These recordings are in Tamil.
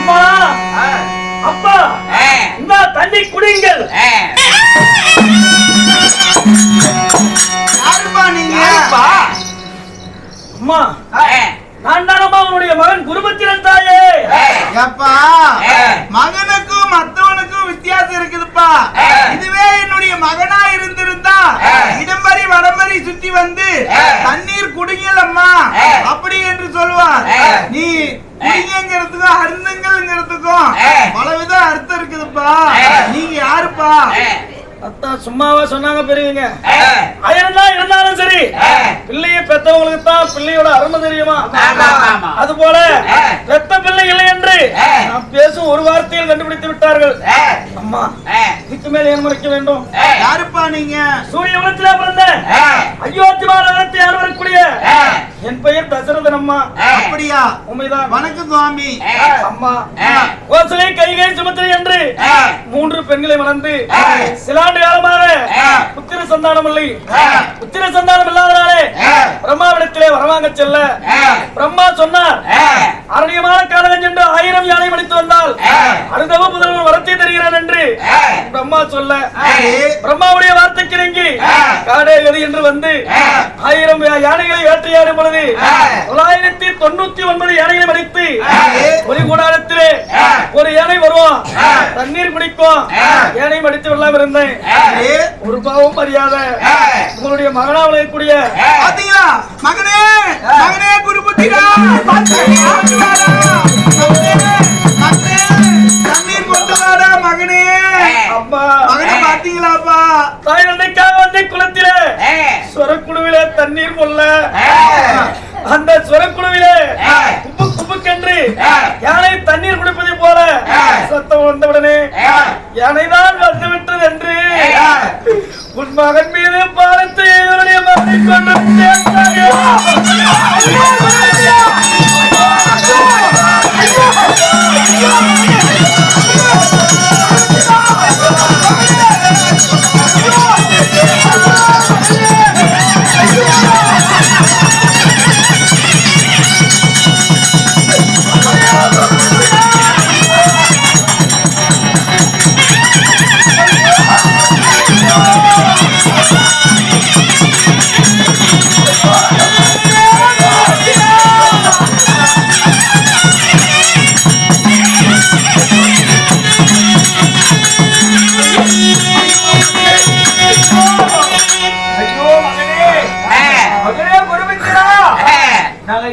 அம்மா அப்பா இந்த தண்ணி குடிங்கள். யாருப்பா நீங்க? அம்மா நான் தானம்மா உன்னுடைய மகன் குருபத்திரன் தாயே. அப்பா மகனுக்கும் மத்தவனுக்கும் வித்தியாசம் இருக்குதுப்பா. இதுவே என்னுடைய மகனா இருந்திருந்தா இடம்பரி வடம்பரி சுத்தி வந்து தண்ணீர் குடிங்கள் அம்மா அப்படி என்று சொல்லுவார். நீ குடிங்கிறதுக்கும் அருந்துங்கிறதுக்கும் பலவித அர்த்தம் இருக்குதுப்பா. நீங்க யாருப்பா? அத்தா சும்மாவா சொன்னாங்க பெரியவங்க. ஆயிரம் இருந்தாலும் சரி பிள்ளைய பெத்தவங்களுக்கு தான் பிள்ளையோட அருமை தெரியுமா? அது போல பெத்த பிள்ளை இல்லை என்று நான் பேசும் ஒரு வார்த்தையில் கண்டுபிடித்து விட்டார்கள். அம்மா இதுக்கு மேல ஏன் மறைக்க வேண்டும்? யாருப்பா நீங்க? சூரிய உலகத்திலே பிறந்த அயோத்தி மாநகரத்தை ஆள வரக்கூடிய என் பெயர் தசரதன் அம்மா. அப்படியா? உண்மைதான். வணக்கம் சுவாமி. அம்மா கோசலை கைகை சுமத்திரை என்று 3 பெண்களை மணந்து சில ஆண்டு காலமாக புத்திர சந்தானம் இல்லை. புத்திர சந்தானம் இல்லாதனாலே பிரம்மாவிடத்திலே வரவாங்க செல்ல பிரம்மா சொன்னார், அரணியமான காலகம் சென்று 1000 யானை மடித்து வந்தால் அடுத்தவ முதல்வர் வரத்தை தருகிறான் என்று பிரம்மா சொல்ல பிரம்மாவுடைய வார்த்தைக்கு இறங்கி காடே கதி என்று வந்து 1000 யானைகளை வேட்டையாடும் பொழுது 999 யானைகளை மடித்து ஒரு கூடாரத்திலே ஒரு யானை வருவோம் தண்ணீர் குடிக்கும் யானை மடித்து வெள்ளாம இருந்தேன். ஒரு பாவம் மரியாதை உங்களுடைய மகனா விளையக்கூடிய பாத்தீங்களா? மகனே மகனே குருபுத்திரா தண்ணீர் கொண்டு வாடா மகனே. அம்மா மகனே பாத்தீங்களாப்பா? தாய் நன்மைக்காக வந்து குளத்திலே சொரக்குழுவிலே தண்ணீர் கொள்ள அந்த சொரக்குழுவிலே குப்பு குப்புக்கென்று யானை தண்ணீர் குடிப்பதை போல சத்தம் வந்தவுடனே யானைதான் வந்துவிட்டது என்று உன் மகன் மீது பாலத்தை என்னுடைய மகனை கொண்டு சேர்த்தார்கள்.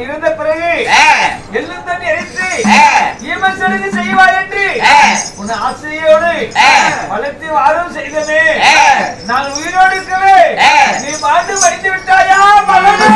இருந்த பிறகு எல்லும் தண்ணி அழைத்து ஈமச்சடங்கு செய்வாய் என்று உன் ஆசையோடு வளர்த்து வாரம் செய்தமே நான் உயிரோடு இருக்கவே நீ மாண்டு மடித்து விட்டாயா மகனே?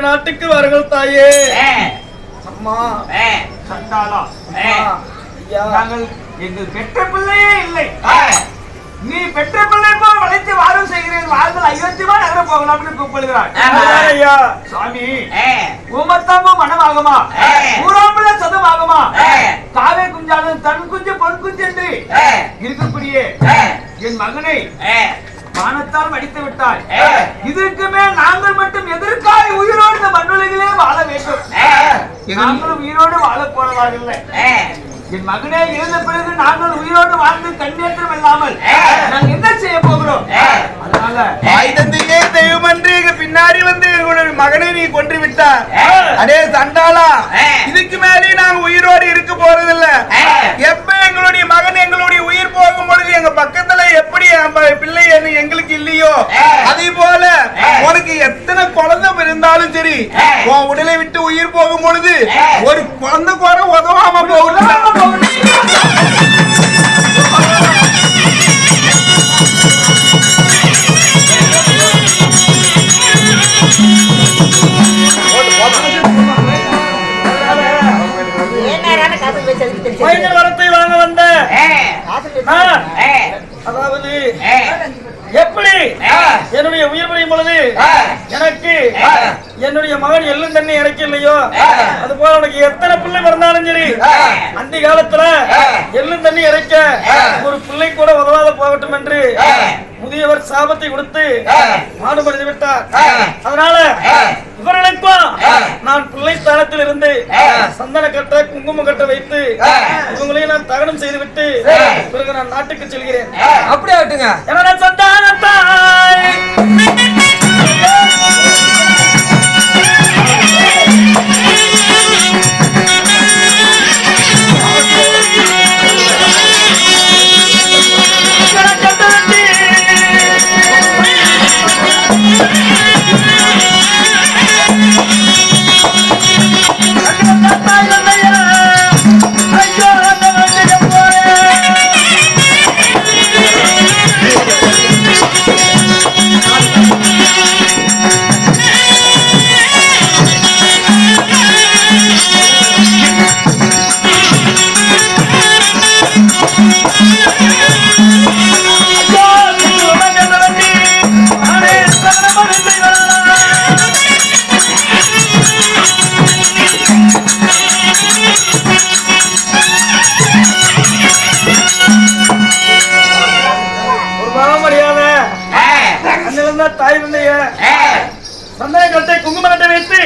நாட்டுக்கு வருங்கள் தாயே. அம்மா சண்டாளா, நாங்கள் எங்கள் பெற்ற பிள்ளையே இல்லை. நீ பெற்ற பிள்ளை போல் வளைத்து வாரம் செய்கிறேன். வாழ்ந்தல் அயோத்தியமா நகர போகலாம் அப்படின்னு கூப்பிடுகிறார். சுவாமி, உமத்தாம்பு மனமாகுமா, ஊராம்புல சதமாகுமா, காவே குஞ்சாலும் தன் குஞ்சு பொன் குஞ்சு என்று இருக்கக்கூடிய என் மகனை மானத்தால் அடித்து விட்டாய். இதற்கு மேல் நாங்கள் மட்டும் எதற்காக உயிரோடு இந்த மண்ணுலகிலே வாழ வேண்டும்? நாங்களும் உயிரோடு வாழ போறதாக இல்லை. என் மகனே இருந்த பிறகு நாங்கள் உயிரோடு வாழ்ந்து கண்ணேற்றம் இல்லாமல் நாங்கள் என்ன செய்ய போகிறோம்? அதனால ஆயுதந்தையே தெய்வம் என்று எங்க பின்னாடி வந்து எங்களுடைய மகனை நீ கொன்று விட்டார். அடே சண்டாளா, இதுக்கு மேலே நாங்க உயிரோடு இருக்க போறதில்ல. எப்ப எங்களுடைய மகன் எங்களுடைய உயிர் போகும் பொழுது எங்க பக்கத்துல எப்படி பிள்ளை எங்களுக்கு இல்லையோ அதே போல உனக்கு இருந்தாலும் சரி உன் உடலை விட்டு உயிர் போகும் பொழுது ஒரு குழந்தை கூட உதவாம போகணும். மைனர் வரத்தை வாங்க வந்த அதாவது எப்படி என்னுடைய உயிர் பிரியும் பொழுது எனக்கு என்னுடைய மகன் எள்ளும் தண்ணி இறக்கலையோ அது போல உனக்கு எத்தனை பிள்ளை பிறந்தாலும் சரி அந்த காலத்துல எள்ளும் தண்ணி இறைக்க ஒரு பிள்ளை கூட உதவாத போகட்டும் என்று முதியவர் சாபத்தை கொடுத்து மாடு மறைந்து விட்டார். அதனால இவர்களுக்கும் நான் பிள்ளை ஸ்தானத்தில் இருந்து சந்தன கட்ட குங்குமம் கட்ட வைத்து இவங்களையும் நான் தகனம் செய்து விட்டு பிறகு நான் நாட்டுக்கு செல்கிறேன். அப்படியே ஆட்டுங்க. என்னோட சந்தானத்தாய் தாய் தந்தைய சந்தன கட்டை குங்கும கட்டை வைத்து